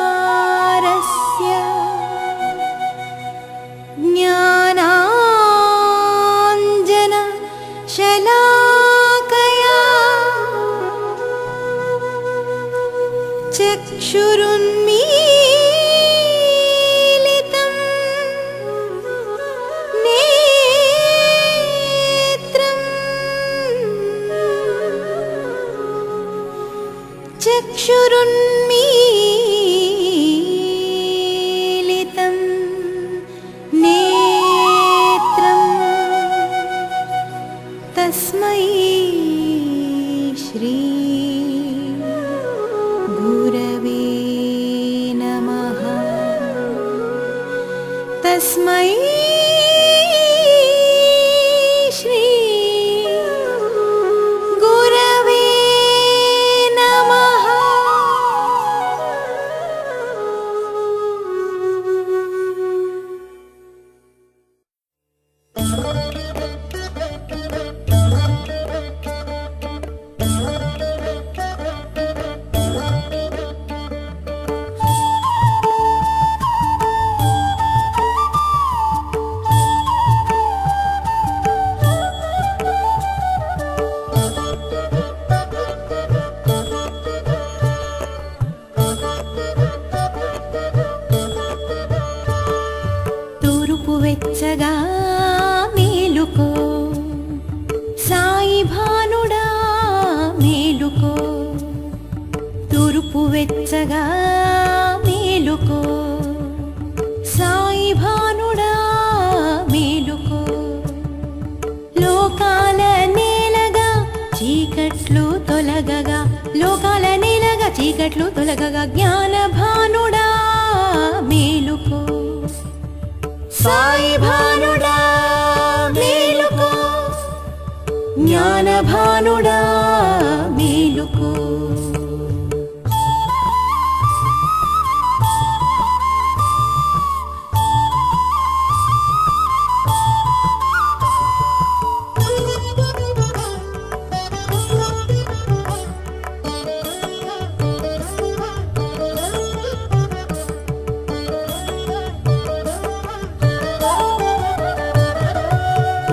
अज्ञानान्धकारस्य ज्ञानाञ्जनशलाकया चक्षुरुन्मीलितं नेत्रम् चक्षुरुन्मीलितं नेत्रम् तस्मै श्री गुरवे नमः। तस्मै श्री गुरवे नमः। తూర్పు వెచ్చగా మేలుకో సాయి భానుడా మేలుకో. తూర్పు వెచ్చగా మేలుకో సాయి భానుడా మేలుకో. లోకాల నేలగా చీకట్లు తొలగగా, లోకాల నేలగా చీకట్లు తొలగగా జ్ఞాన భానుడా మేలుకో. సాయి భానుడా మేలుకో, జ్ఞాన భానుడా మేలుకో.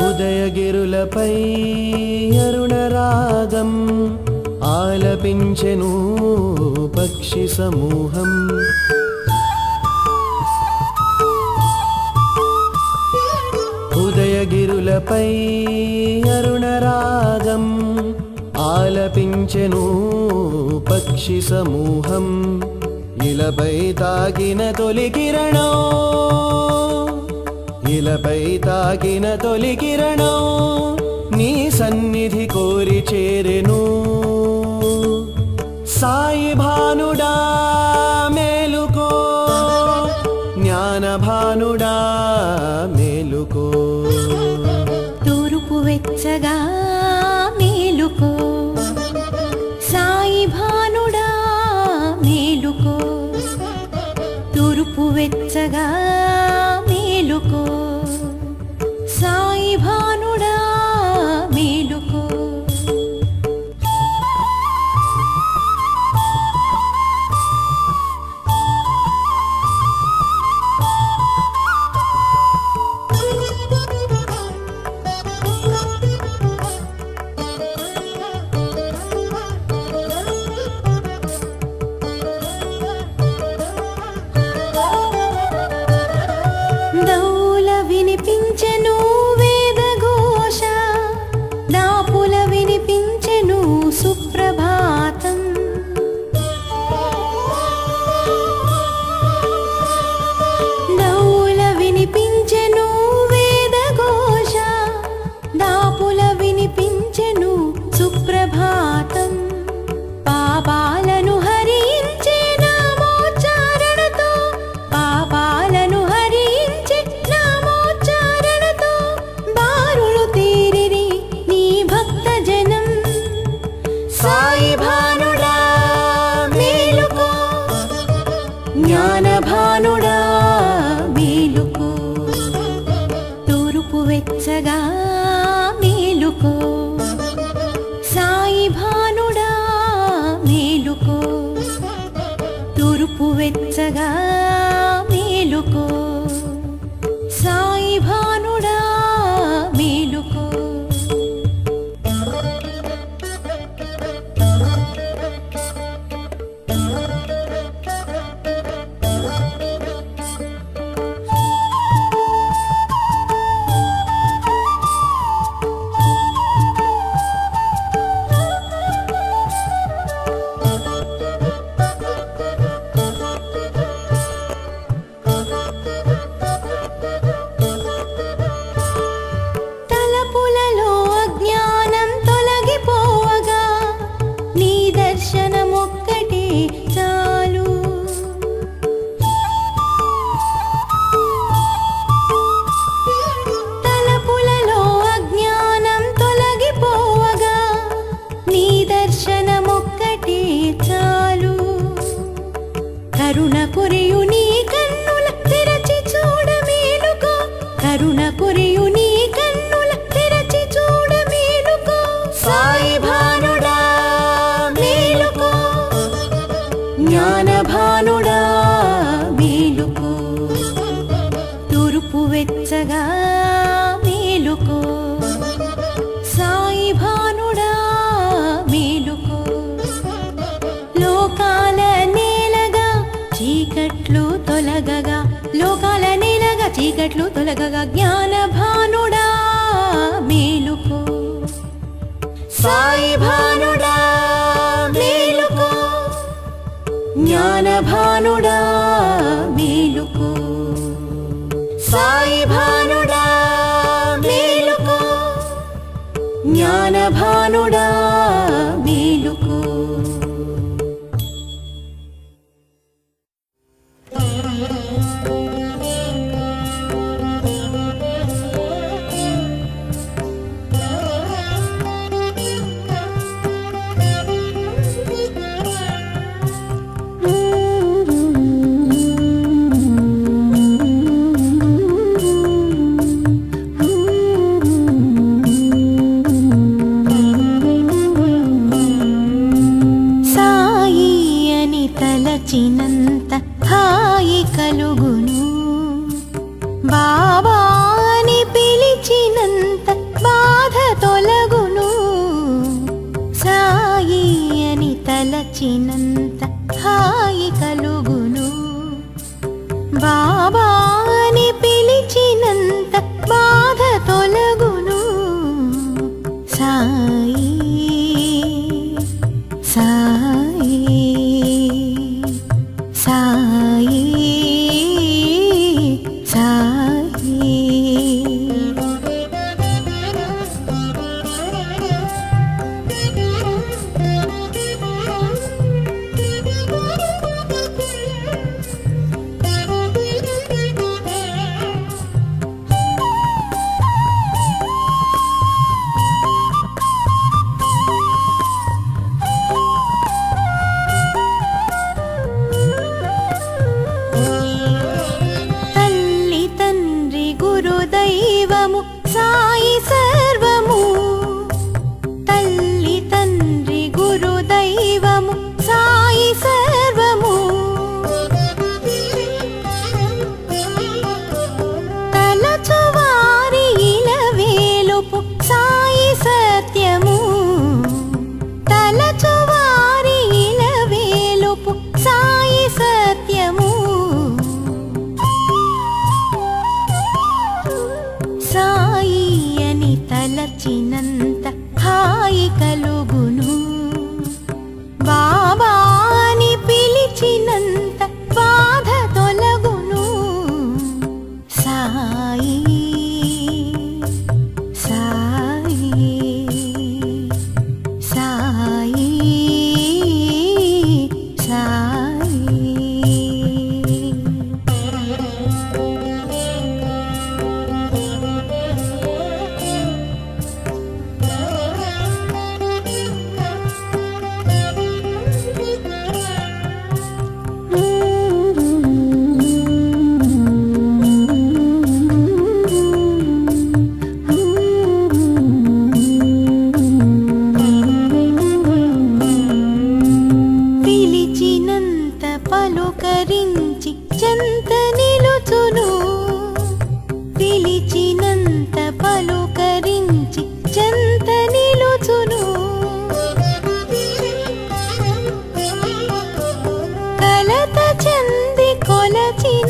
ఉదయగిరులపై అరుణరాగం ఆలపించెను పక్షి సమూహం. ఉదయగిరులపై అరుణరాగం ఆలపించెను పక్షి సమూహం. ఇలపై తాకిన తొలి కిరణం, ఇలపై తాకిన తొలి కిరణం నీ సన్నిధి కోరి చేరెను. సాయి భానుడా మేలుకో, జ్ఞాన భానుడా మేలుకో. తూర్పు వెచ్చగా మేలుకో సాయి భానుడా మేలుకో. తూర్పు వెచ్చగా మేలుకో సాయి భానుడా మేలుకో. దౌల వినిపించెను వేద జ్ఞానభానుడా మేలుకో తూర్పు వెచ్చగా మేలుకో సాయి భానుడా మేలుకో తూర్పు వెచ్చగా మేలుకో సాయి భానుడా మేలుకో కరుణ కొరియు నీ కన్నుల తెరచి చూడ మేలుకో కరుణ కొరియు నీ కన్నుల తెరచి చూడ మేలుకో సాయి భానుడా మేలుకో జ్ఞానభానుడా మేలుకో తూర్పు వెచ్చగా మేలుకో సాయి భానుడా మేలుకో లోకాల చీకట్లు తొలగగా లోకాల నేలగా చీకట్లు తొలగగా జ్ఞానభానుడా మేలుకో సాయి భానుడా మేలుకో జ్ఞానభానుడా మేలుకో సాయి భానుడా మేలుకో జ్ఞానభానుడా మేలుకో తలచినంత హాయి కలుగును బాబాని పిలిచినంత బాధ తొలగును సాయి అని తలచినంత హాయి కలుగును బాబాని పిలిచినంత బాధ తొలగును సాయి సాయి సాయి సాయి దైవము సాయి సర్వము తల్లి తండ్రి గురు దైవము సాయి సర్వము తలచువారి ఇలవేలుపు సాయి సత్యము తలచువారి ఇలవేలుపు సాయి సత్యము సాయి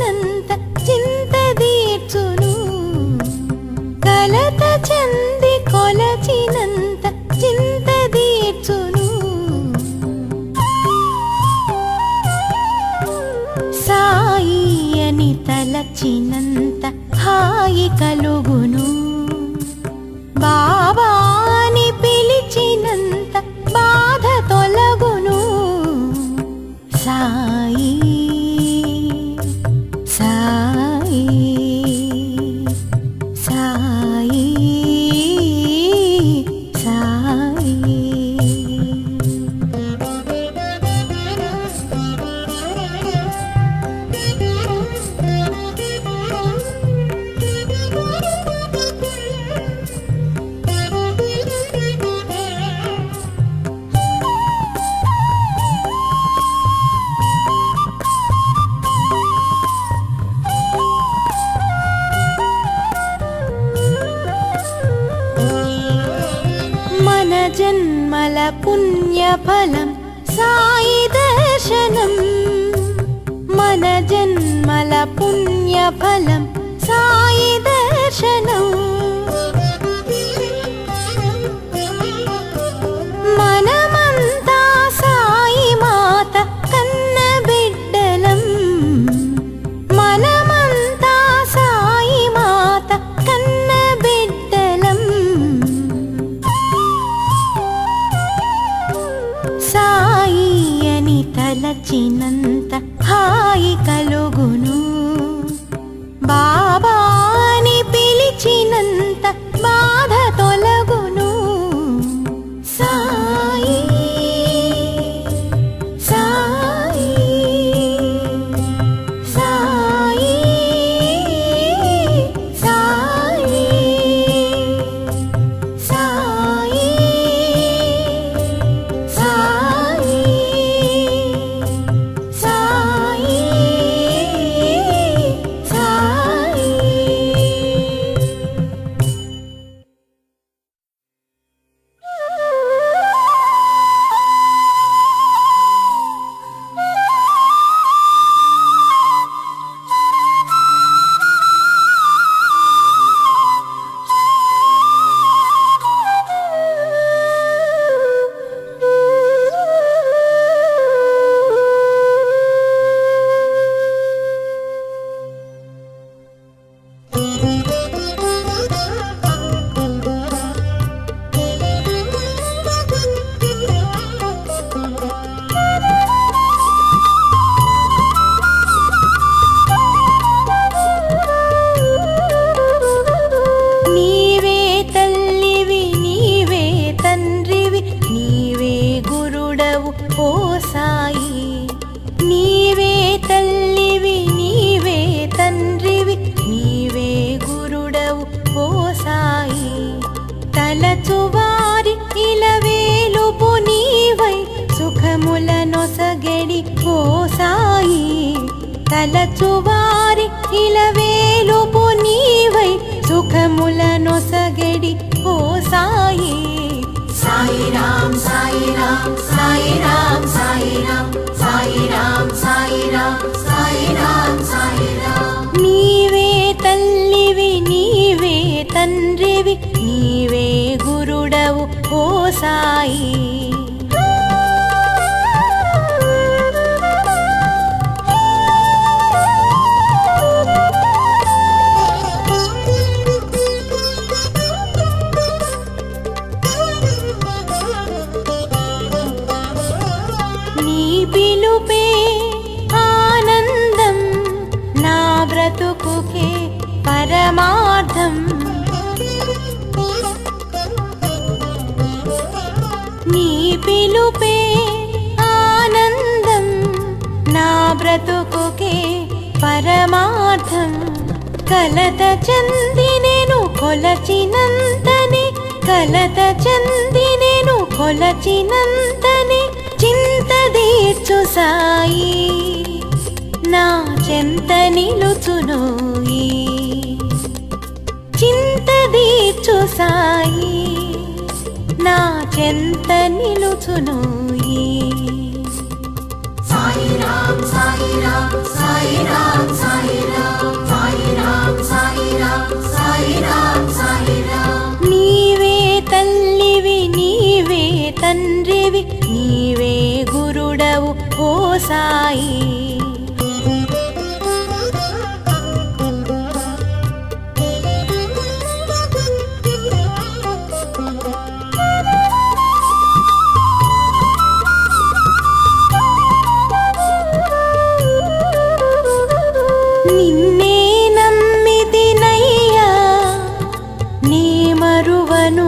కొలచినంత చింత తీర్చును కలత చెంది కొలచినంత చింత తీర్చును సాయి అని తలచినంత హాయి కలుగును బాబా అని పిలిచినంత బాధ తొలగును సాయి సాయి సాయి సాయి మన జన్మల పుణ్యఫలం సాయి దర్శనం మన జన్మల పుణ్యఫలం సాయి దర్శనం మనమంతా సాయి మాత కన్న బిడ్డలం మనమంతా సాయి మాత కన్న బిడ్డలం సాయి అని తలచినంత హాయి కలుగును బాబా అని పిలిచినంత బాధ తొలగును సాయి సాయి సాయి సాయి సాయి సాయి సాయి సాయి నీవే తల్లివి నీవే తండ్రివి నీవే గురుడవు ఓ సాయి నీవే తల్లివి నీవే తండ్రివి నీవే గురుడవు ఓ సాయి తలచువారి ఇలవేలుపు నీవై సుఖముల నొసగెడి ఓ సాయి తలచువారి ఇలవేలుపు నీవై సుఖముల నొసగెడి ఓ సాయి సాయి రామ్ సాయి రామ్ సాయి రామ్ సాయి రామ్ సాయి రామ్ సాయి రామ్ సాయి రామ్ సాయి రామ్ నీవే తల్లివి నీవే తండ్రివి నీవే గురుడవు ఓ సాయి నీ పిలుపే ఆనందం నా బ్రతుకుకే పరమార్థం నీ పిలుపే ఆనందం నా బ్రతుకుకే పరమార్థం కలత చెంది నేను కొలచినంతనే కలత చెంది నేను కొలచినంతనే చింత తీర్చు సాయి నా చెంత నిలుచునోయి చింత తీర్చు సాయి నా చెంత నిలుచునోయి నీవే తల్లివి నీవే తండ్రివి నీవే గురుడవు ఓ సాయి నిన్నే నమ్మితినయ్యా నీ మరువను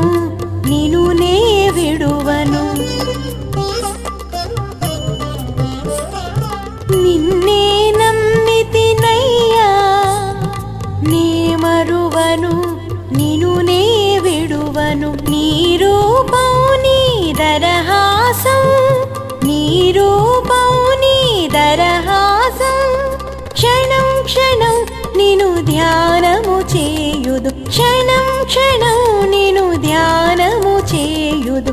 నిను నే విడువను నిన్నే నమ్మితినయ్యా నీ మరువను నిను నే విడువను నీ రూపం నీ దరహాసం నీ రూపం నీ దరహాసం క్షణం క్షణం నిను ధ్యానము చేయుదు క్షణం క్షణం నిను ధ్యానము చేయుదు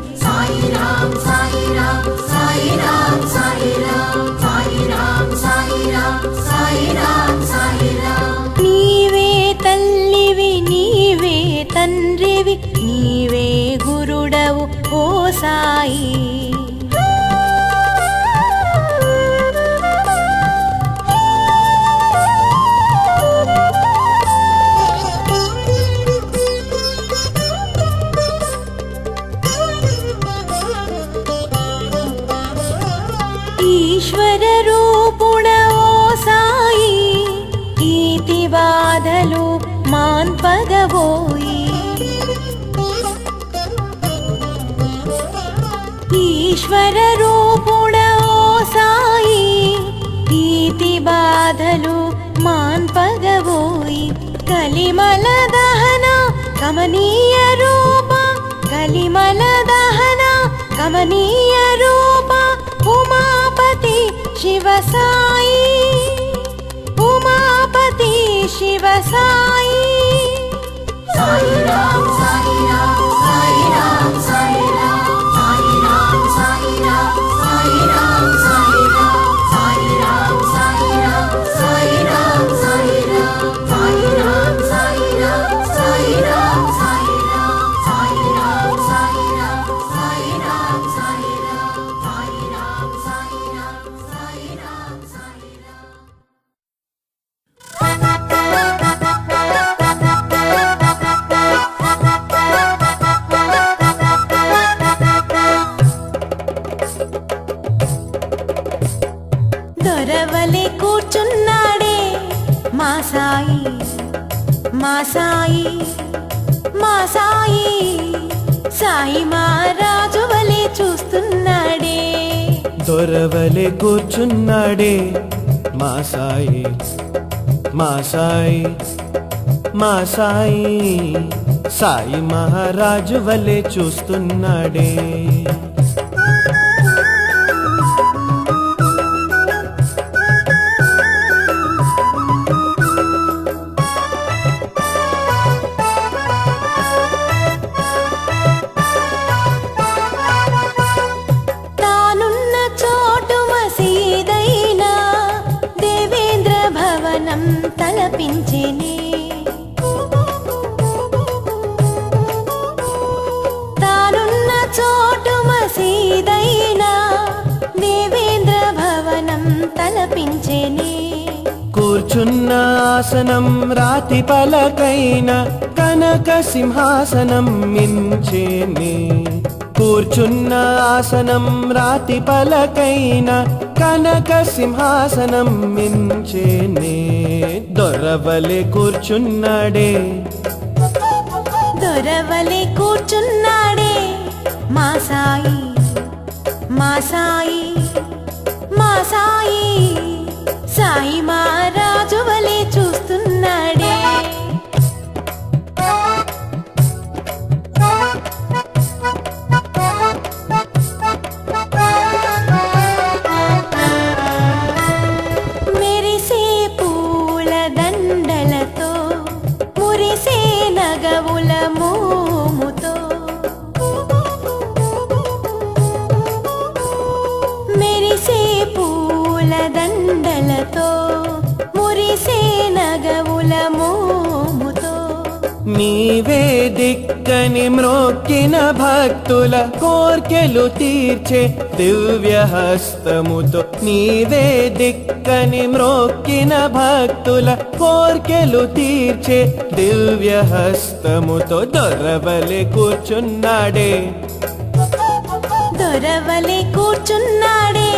నీవే తల్లివి నీవే తండ్రివి నీవే గురుడవు ఓ సాయి ఈశ్వర రూపుణ ఓ సాయి ఈతి బాధలు మాన్పగబోయి ఈశ్వర రూపుణ ఓ సాయి ఈతి బాధలు మాన్పగబోయి కలిమల దహన కమనీయ రూప కలిమల దహన కమనీయ రూప ఉమాపతి శివ సాయి ఉమాపతి శివ సాయి దొరవలే కూర్చున్నాడే మా సాయి మా సాయి మా సాయి సాయి మహారాజు వలే చూస్తున్నాడే దొరవలే కూర్చున్నాడే మా సాయి మా సాయి మా సాయి సాయి మహారాజు వలే చూస్తున్నాడే తానున్న చోటు మసీదైనా దేవేంద్ర భవనం తలపించెనే తానున్న చోటు మసీదైనా దేవేంద్ర భవనం తలపించెనే కూర్చున్న ఆసనం రాతి పలకైన కనక సింహాసనం మించేనే కూర్చున్న ఆసనం రాతి పలకైన కనక సింహాసనం మించేనే దొరవలే కూర్చున్నాడే దొరవలే కూర్చున్నాడే మా సాయి మా సాయి మా సాయి సాయి మహారాజు వలే చూస్తున్నాడే మెరిసే పూల దండలతో మురిసే నగవుల మోముతో మెరిసే పూల దిక్కని మ్రోక్కిన భక్తుల కోర్కెలు తీర్చే దివ్య హస్తముతో నీవే దిక్కని మ్రోక్కిన భక్తుల కోర్కెలు తీర్చే దివ్య హస్తముతో దొరవలె కూర్చున్నాడే దొరవలే కూర్చున్నాడే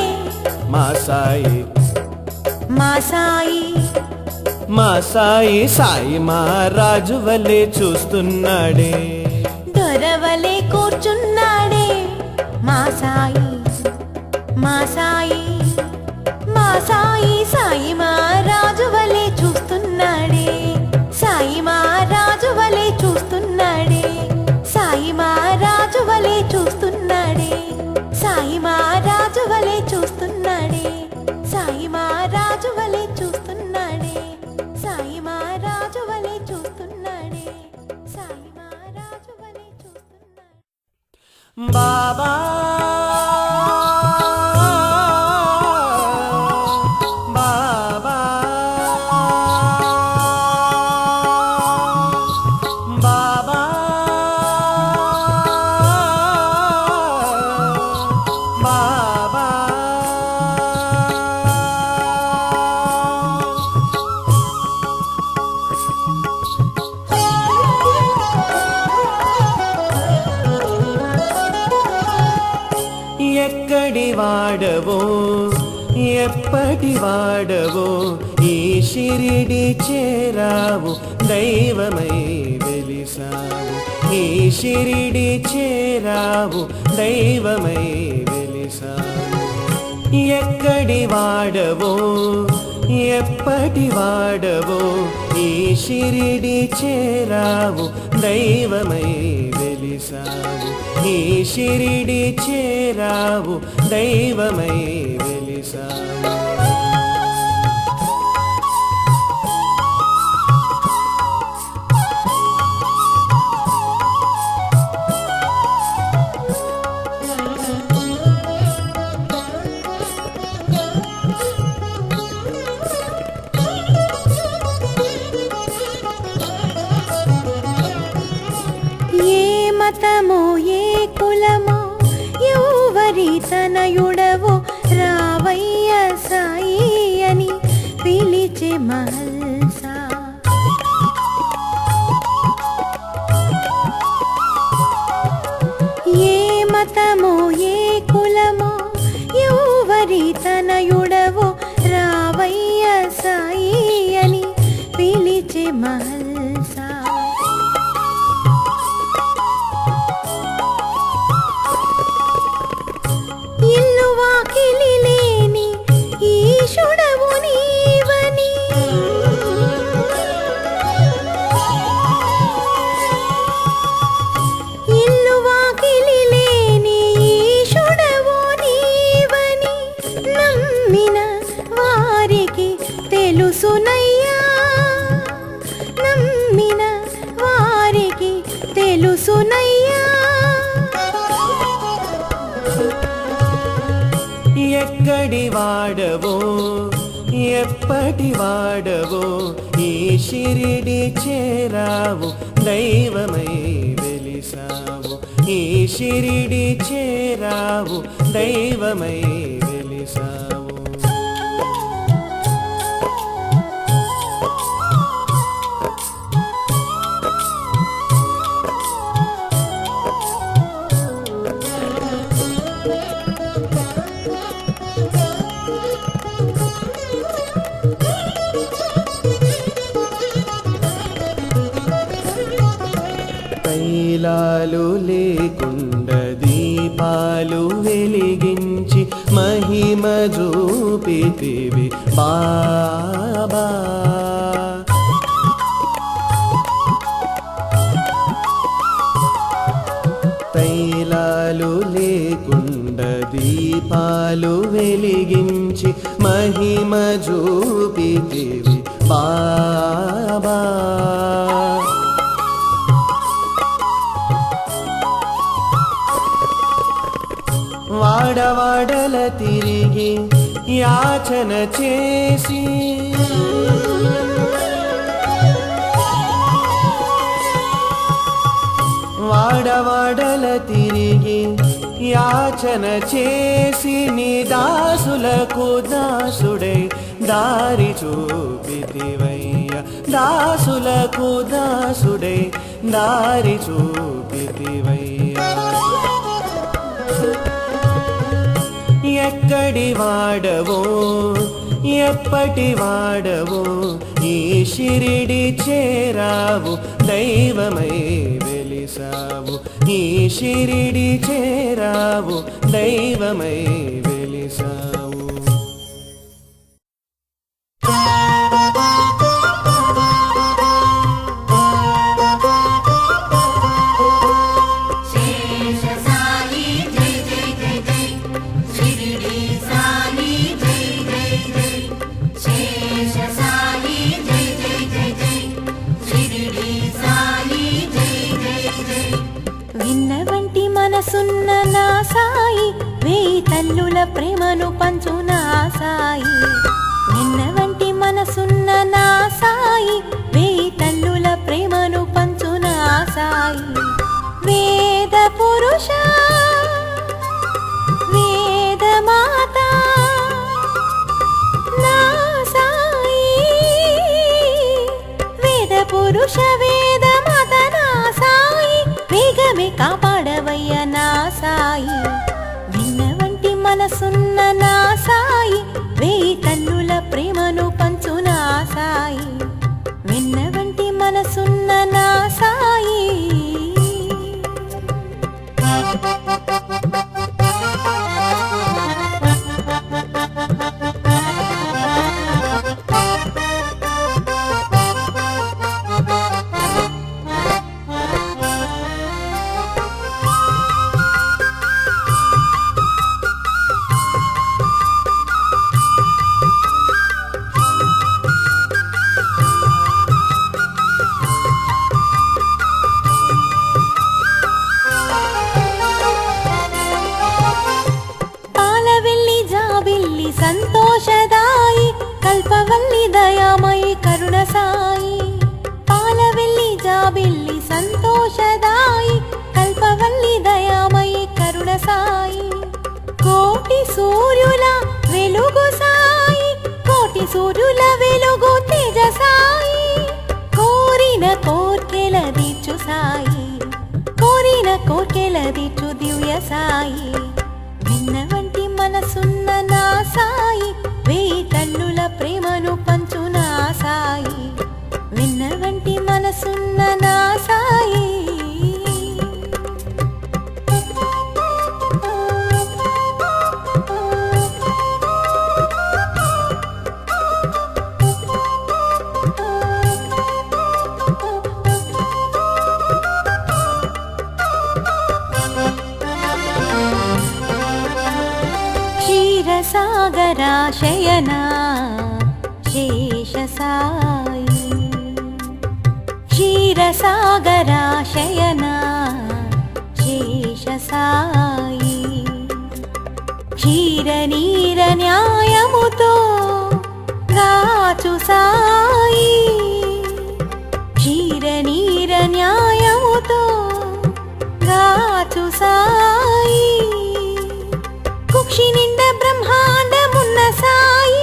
మా సాయి మా సాయి మా సాయి సాయి మహారాజు వలె చూస్తున్నాడే దొరవలే కూర్చున్నాడే మా సాయి మా సాయి మా సాయి సాయి మహారాజు వలె చూస్తున్నాడే సాయి మహారాజు వలె చూస్తున్నాడే సాయి మహారాజు వలె చూస్తున్నాడే సాయి మహారాజు వలె చూస్తున్నాడే సాయి మహారాజు వలె చూస్తున్నాడే సాయి మహారాజు వలె చూస్తున్నాడే సాయి మహారాజు వలె చూస్తున్నాడే బాబా బాబా బాబా బాబా ఎక్కడి వాడవో ఎప్పటి వాడవో ఈ షిరిడి చేరావు దైవమై వెలిసావు ఈ షిరిడి చేరావు దైవమై వెలిసావు ఎక్కడి వాడవో ఎప్పటి వాడవో ఈ షిరిడి చేరావు దైవమై వెలిసావు ఈ షిరిడి చేరావు దైవమై వెలిసావు ఏ మతమో ఏ కులమో ఎవరి తనయుడవో రావయ్య సాయి అని పిలిచే మహల్సా ఏ మతమో ఏ కులమో ఎవరి తనయుడవో రావయ్య సాయి అని పిలిచే మహల్సా ఇల్లు వాకిలి లేని ఈశుడవు నీవని ఇల్లు వాకిలి లేని ఈశుడవు నీవని నమ్మిన వారికి తెలుసునయ్యా నమ్మిన వారికి తెలుసునయ్యా ఎక్కడి వాడవో ఎప్పటి వాడవో ఈ షిరిడి చేరావు దైవమై వెలిసావు ఈ షిరిడి చేరావు దైవమై వెలిసావు తైలాలు లేకుండా దీపాలు వెలిగించి మహిమ చూపితివి బాబా తైలాలు లేకుండా దీపాలు వెలిగించి మహిమ చూపితివి బాబా వాడవాడల తిరిగి యాచన చేసి వాడల తిరిగి యాచన చేసి నీ దాసులకు దాసుడై దారి చూపితివయ్య దాసులకు దాసుడై దారి చూపితివయ్య ఎక్కడి వాడవో ఎప్పటి వాడవో ఈ షిరిడి చేరావు దైవమై వెలిసావు ఈ షిరిడి చేరావు దైవమై వెలిసావు విన్నవంటి మనసున్న నా సాయి వేయి తల్లుల ప్రేమను పంచు నా సాయి విన్నవంటి మనసున్న నా సాయి వేయి తల్లుల ప్రేమను పంచు నా సాయి వేద పురుష వేద మాత నా సాయి వేద పురుష వేద మాత నా సాయి వేగమే కాపాడవయ్య నా సాయి విన్నవంటి మనసున్న నా సాయి వేయి కన్నుల ప్రేమను పంచు నా సాయి విన్నవంటి మనసున్న నా సాయి సంతోషదాయి కల్పవల్లి దయామయి కరుణ సాయి పాలవెల్లి జాబిల్లి సంతోషదాయి కల్పవల్లి దయామయి కరుణ సాయి కోటి సూర్యుల వెలుగు సాయి కోటి సూర్యుల వెలుగు తేజ సాయి కోరిన కోర్కెల దిచ్చు సాయి కోరిన కోర్కెల దిచ్చు దివ్య సాయి విన్నవంటి మనసున్న నా సాయి వేయి తల్లుల ప్రేమను పంచు నా సాయి విన్నవంటి మనసున్న నా సాయి సాగరా శయనా శేష సాయి క్షీరసాగరా శయనా శేష సాయి క్షీర నీర న్యాయముతో గాచు సాయి క్షీర నీర న్యాయముతో గాచు సాయి కుక్షి నిండ బ్రహ్మాండమున్న సాయి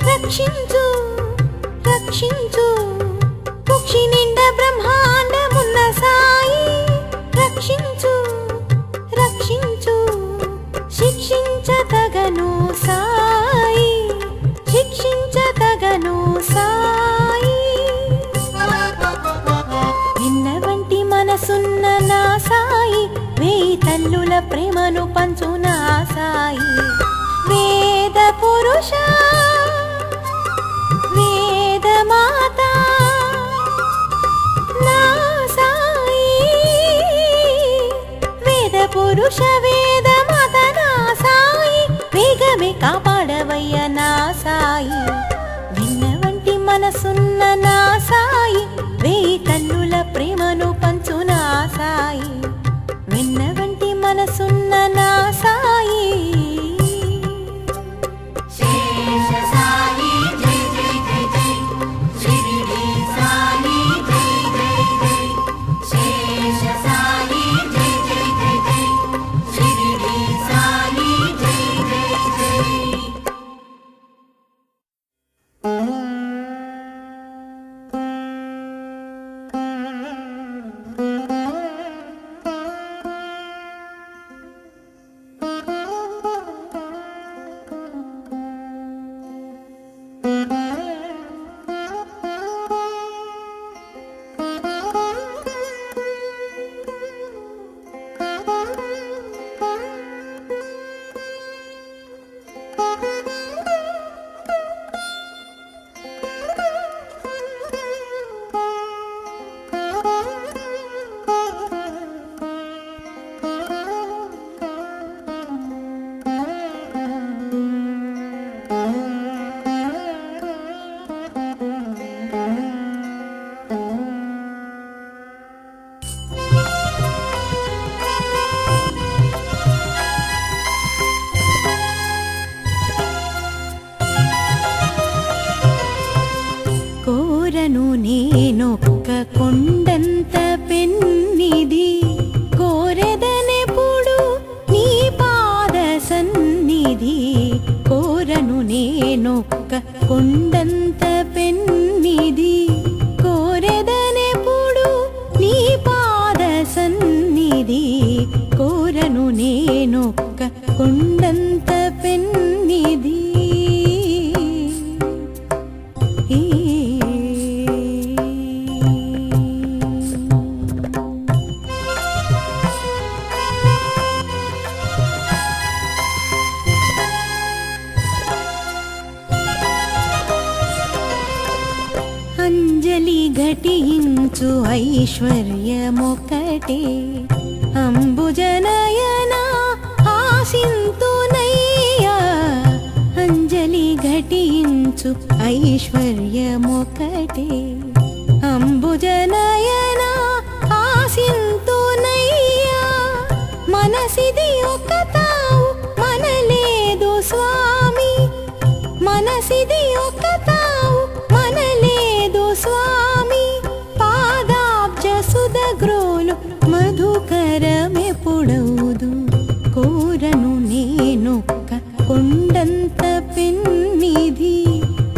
రక్షించు రక్షించు కుక్షి నిండ బ్రహ్మాండమున్న సాయి రక్షించు రక్షించు శిక్షించతగను సాయి శిక్షించతగను సాయి విన్నవంటి మనసున్న నా సాయి వేయి తల్లుల ప్రేమను పంచు నా సాయి వేద పురుష వేద మాత నా సాయి వేద పురుష వేద మాత నా సాయి వేగమే కాపాడవయ్య నా సాయి విన్నవంటి మనసున్న నా సాయి వేయి కన్నుల ప్రేమను పంచు నా సాయి విన్నవంటి మనసున్న నా సాయి శేష సాయి జై జై కోరను నేనొక్క కొండంత పెన్నిది కోరెదనెప్పుడు నీ పాద సన్నిధి కోరను నేనొక్క కొండంత పెన్నిది కోరెదనెప్పుడు నీ పాద సన్నిధి కోరను నేనొక్క కొండంత పెన్నిది అంజలి ఘటించు ఐశ్వర్యమొకటే అంబుజనయన ఆశింతునయ్యా అంజలి ఘటించు ఐశ్వర్యమొకటే అంబుజనయన ఆశింతునయ్యా మనసిది ఒకతావు మనలేదు స్వామి మనసిది ఒకతావు మనలేదు స్వామి పాదాబ్జ సుధగ్రోలు మధుకరమెప్పుడౌదు కోరను నేనొక్క కొండంత పెన్నిధి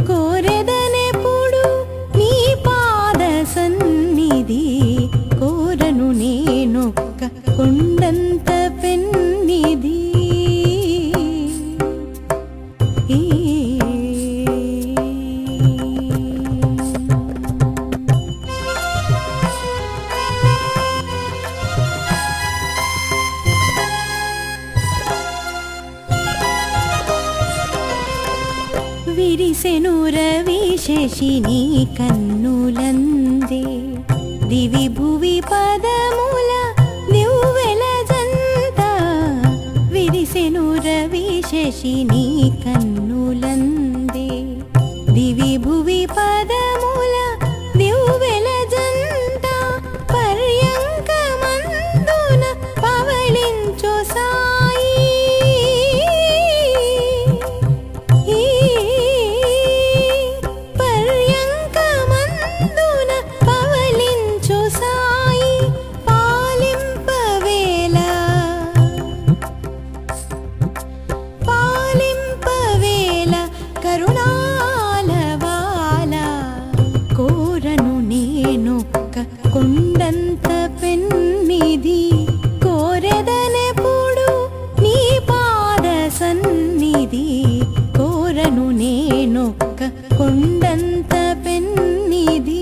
కోరెదనెప్పుడు నీ పాద సన్నిధి కోరను నేనొక్క కొండంత పెన్నిధి విరిసెను రవి శశిని కన్నులందే దివి భువి పదముల దివ్వెల జంత విరిసెను రవి శశిని కన్నులందే దివి భువి పదముల దివ్వెల జంట పర్యంకమందున పవళించు సాయి కొండంత పెన్నిధి కోరెదనెప్పుడు నీ పాద సన్నిధి కోరను నేనొక్క కొండంత పెన్నిధి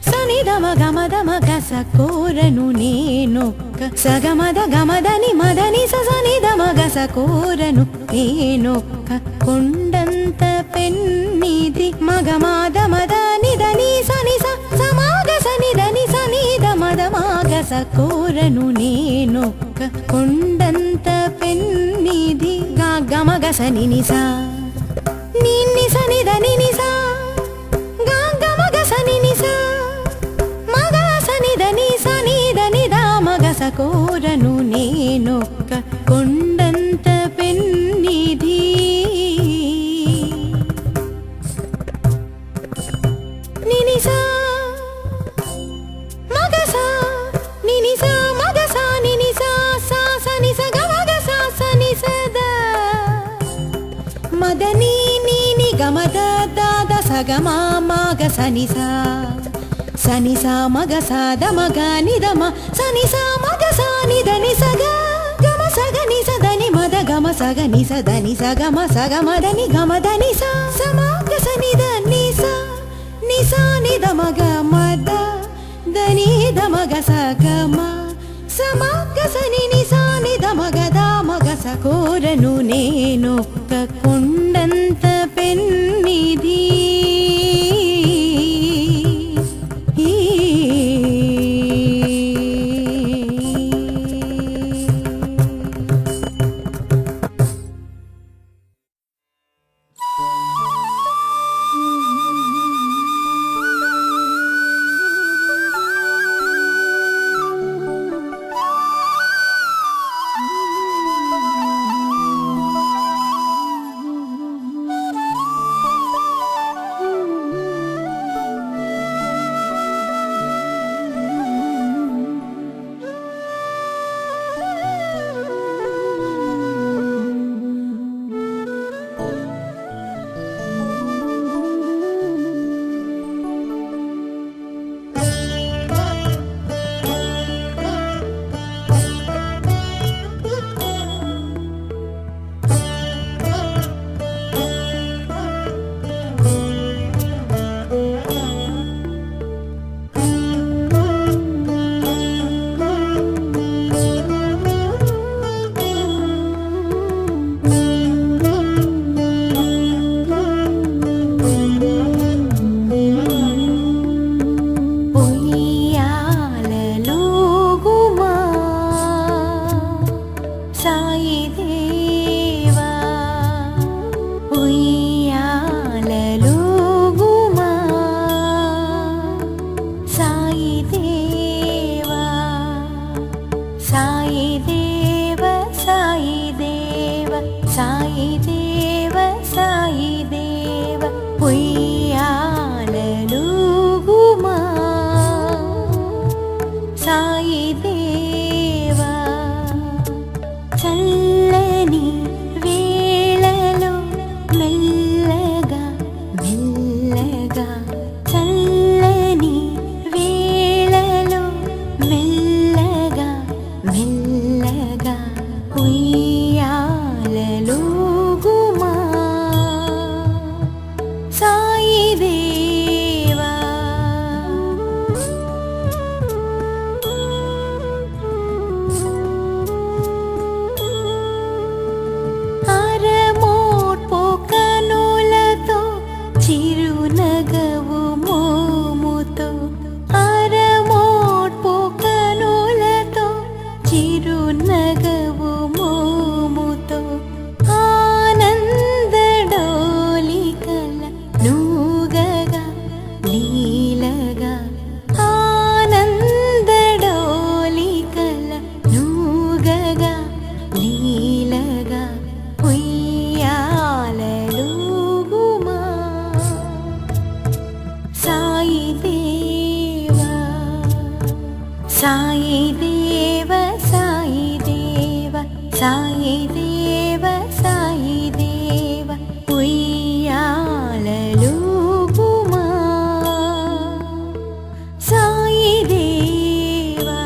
సనిధమ గమదమ గస కోరను నేనొక్క సగమద గమదని మదని సనిధమ గస కోరను నేనొక్క కొండంత పెన్నిధి మగమాద మద నిదని సని సమాగ సనిదని సనిద మద మాగస కోరను నేనొక్క కొండంత పెన్నిధి గమగ సని నిసా నిన్ని సనిదని నిసా గమగ సని నిసా మగ సనిదని సనిదని దా మగస కోరను నేనొక్క కొండంత పెన్నిధి నినిసా మగసా నినిసా మగసా నినిసా సా సనిస గమగస సనిసద మదని నీని గమద దాద సగమా మాగ సనిసా సనిసా మగసా దమగ నిదమ సనిసా మగసా నిదని సగ గమ సగ నిసదని మద గమ సగ నిసదని సగమ సగమదని గమదని సా సమాగ సనిద నిసా నిసా నిదమగ మద దని దమగ సగమ సమాగ సని నిసా నిదమగ దామగ సకోరను నేనొక్క కొండంత పెన్నిధి సాయి దేవా ఉయ్యాలలుగుమా సాయి దేవా సాయి దేవ సాయి దేవ సాయి దేవ సాయి దేవ ఉయ్యాలలుగుమా సాయి దేవా చల్లని వేళలో మెల్లగా మెల్లగా చల్లని వేళలో మెల్లగా మెల్లగా ఉయ్యాలలుగుమా సాయి దేవా అరమోట్పు కనులతో చిరునగవు మోముతో అరమోట్పు కనులతో చిరునగవు మోముతో ఆనందడోలికల నూగగా లీలగా ఆనందడోలికల నూగగా లీలగా ఉయ్యాలలుగుమా సాయి దేవా సాయి దేవ సాయి దేవ సాయి దేవ సాయి దేవ ఉయ్యాలలుగుమా సాయి దేవా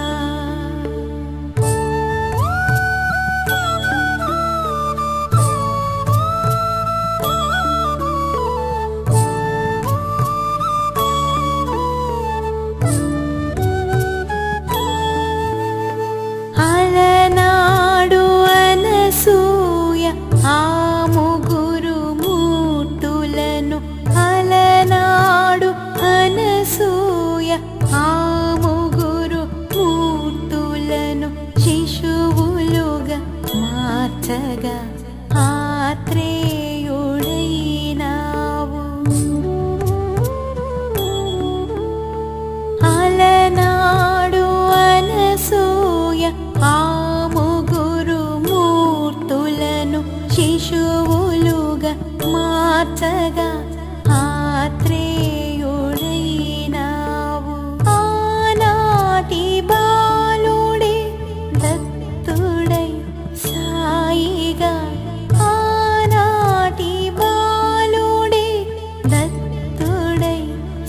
అలనాడు అనసూయ ఆ ముగ్గురు మూర్తులను అలనాడు అనసూయ ఆ ముగ్గురు మూర్తులను శిశువులుగా మార్చగా ఆత్రేయుడైనావు అలనాడు అనసూయ ఆ ముగ్గురు మూర్తులను శిశువులుగా మార్చగా ఆత్రేయుడైనావు ఆనాటి బాలుడే దత్తుడై సాయిగా ఆనాటి బాలుడే దత్తుడై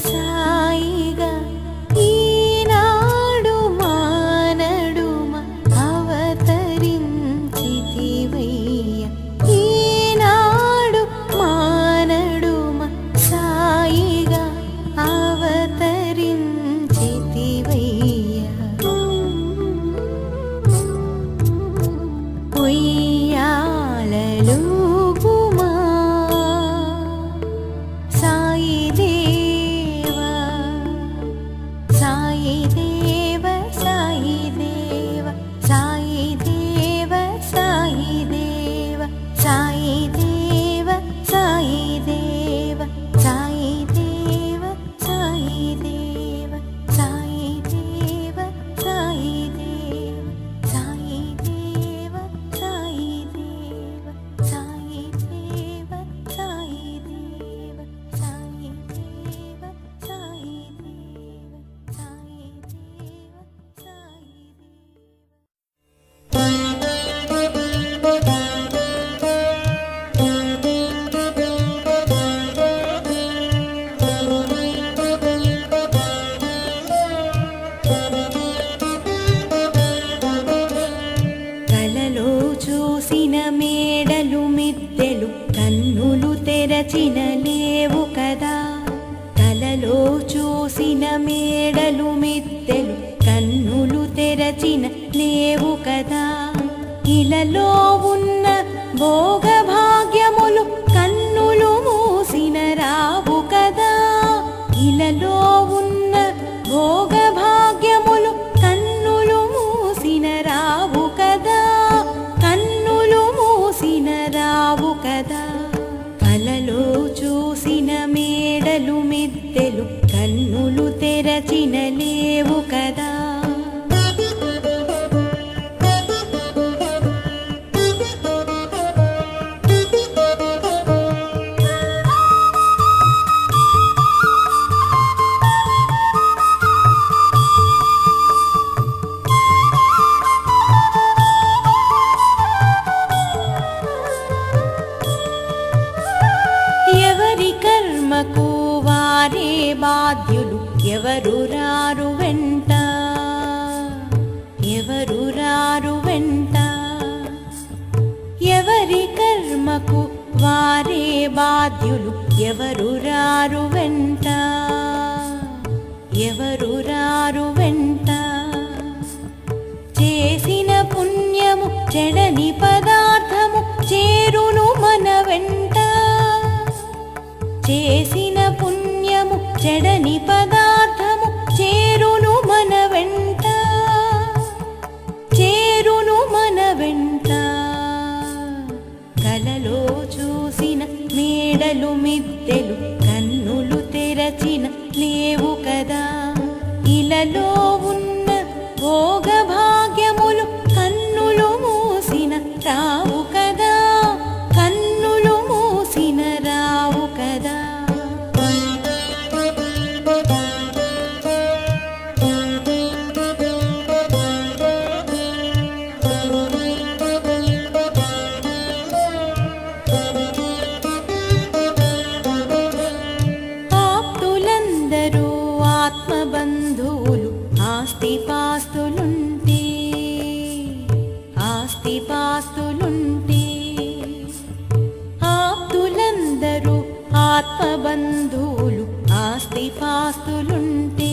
సాయిగా ఈనాడు మానడుమ అవతరించితివయ్య ఈనాడు మానడుమ సాయిగా అవతరించితివయ్య ఉయ్యాలలుగుమా సాయి దేవా సాయి దేవ సాయి దేవ సాయి దేవ సాయి దేవ సాయి దేవ సాయి దేవ సాయి దేవ సాయి దేవ సాయి దేవ సాయి దేవ సాయి దేవ సాయి దేవ సాయి దేవ సాయి దేవ సాయి దేవ సాయి దేవ సాయి దేవ సాయి కలలో చూసిన మేడలు మిద్దెలు కన్నులు తెరచిన లేవు కదా కలలో చూసిన మేడలు మిద్దెలు కన్నులు తెరచిన లేవు కదా ఇలలో ఉన్న భోగ భాగ్యములు కన్నులు మూసిన రావు కదా ఇలలో ఉన్న భోగ భాగ్యములు కన్నులు మూసిన రావు కదా కన్నులు వారే బాధ్యులు ఎవరు రారు వెంట, ఎవరు రారు వెంట. ఎవరి కర్మకు వారే బాధ్యులు ఎవరు రారు వెంట, ఎవరు రారు వెంట. చేసిన పుణ్యము చెడని పదార్థము చేరును మన వెంట, చేసిన పుణ్యము చెడని పదార్థము చేరును మన వెంట, చేరును మన వెంట. కలలో చూసిన మేడలు మిద్దెలు కన్నులు తెరచిన లేవు కదా, ఇలలో ఉన్న భోగ భాగ్యములు కన్నులు మూసిన రావు కదా, కన్నులు మూసిన రావు కదా. ఆప్తులందరూ ఆత్మబంధువులు ఆస్తిపాస్తులుంటే, ఆస్తిపాస్తులుంటే. ఆప్తులందరూ ఆత్మబంధువులు ఆస్తిపాస్తులుంటే,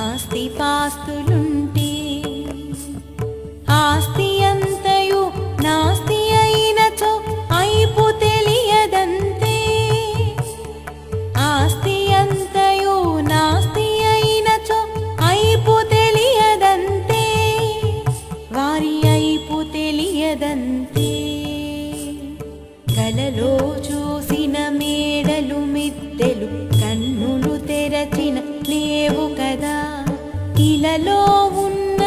ఆస్తిపాస్తులుంటే. ఆస్తి అంతయు నాస్తి అయినచో అయిపు తెలియదంతే, ఆస్తి అంతయు నాస్తి అయినచో అయిపు తెలియదంతే, వారి అయిపు తెలియదంతే. కలలో చూసిన మేడలు మిద్దెలు కన్నులు తెరచిన లేవు కదా, ఇలలో ఉన్న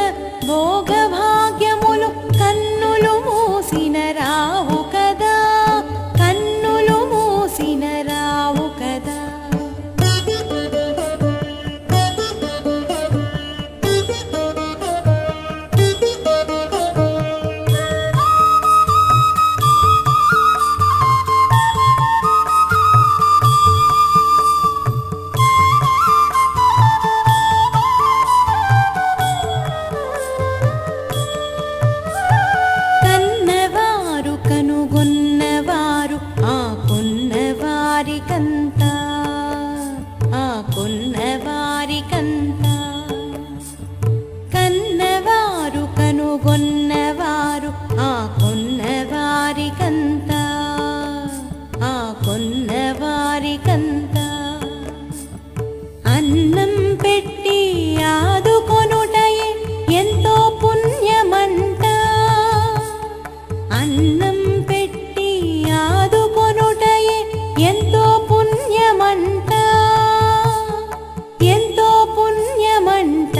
భోగ భాగ్యములు కన్నులు మూసిన రావు కదా, కన్నులు మూసిన రావు కదా. కన్నవారు కనుగొన్నవారు ఆ కొన్నవారికంతా, ఆ కొన్నవారికంతా. కన్నవారు కనుగొన్నవారు ఆ కొన్నవారికంతా, ఆ కొన్నవారికంతా. అన్నం పెట్టి ఆదుకొనుటయే ఎంతో పుణ్యమంట, అన్నం పెట్టి ఆదుకొనుటయే ఎంతో పుణ్యమంట, ఎంతో పుణ్యమంట.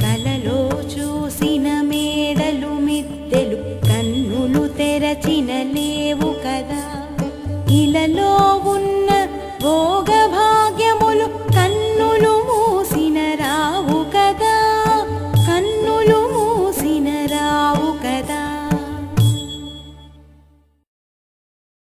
కలలో చూసిన మేడలు మిద్దెలు కన్నులు తెరచిన లేవు కదా, ఇలలో